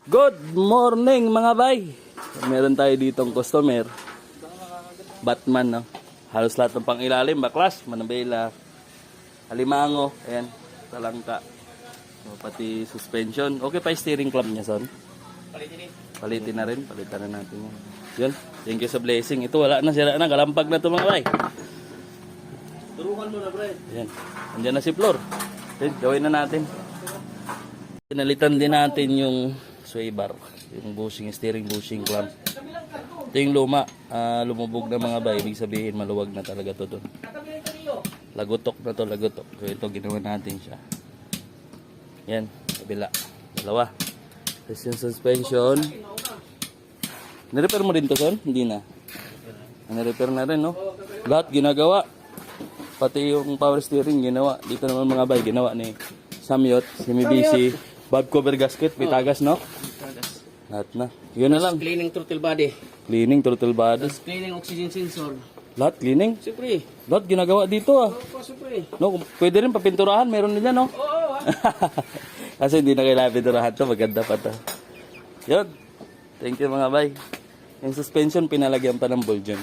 Good morning mga bay. Meron tayo ditong customer. Batman, no? Halos lahat ng pangilalim, baklas, manabela, alimango, ayan, talangka. So, pati suspension. Okay pa yung steering club niya, son? Palitin na rin. Palitan na natin yan. Yun. Thank you sa blessing. Ito wala na, sira na. Kalampag na ito mga bay. Turukan mo na, Brad. Ayan. Andiyan na si Flor. Ayan, gawin na natin. Pinalitan din natin yung sway bar. Yung bushing, steering bushing clamp. Ito yung luma. Lumubog na mga bay. Ibig sabihin maluwag na talaga to doon. Lagutok na to, lagutok. So ito ginawa natin siya. Yan. Kabila. Dalawa. Tapos yung suspension. Nirepair mo rin to, son? Hindi na. Nirepair na rin, no? Lahat ginagawa. Pati yung power steering ginawa. Dito naman mga bay, ginawa ni Samyot, si Mibisi, valve cover gasket, may tagas, no? Lahat na. Yun na lang. Cleaning throttle body. Cleaning, throttle body. Tapos cleaning oxygen sensor. Lahat cleaning. Siyempre. Lahat ginagawa dito, ah. Oo, siyempre. No, pwede rin papinturahan, meron nila, no? Oo, Kasi hindi na kailangan pinturahan to, maganda pa to. Yun. Thank you mga bay. Yung suspension, pinalagyan pa ng ball joint.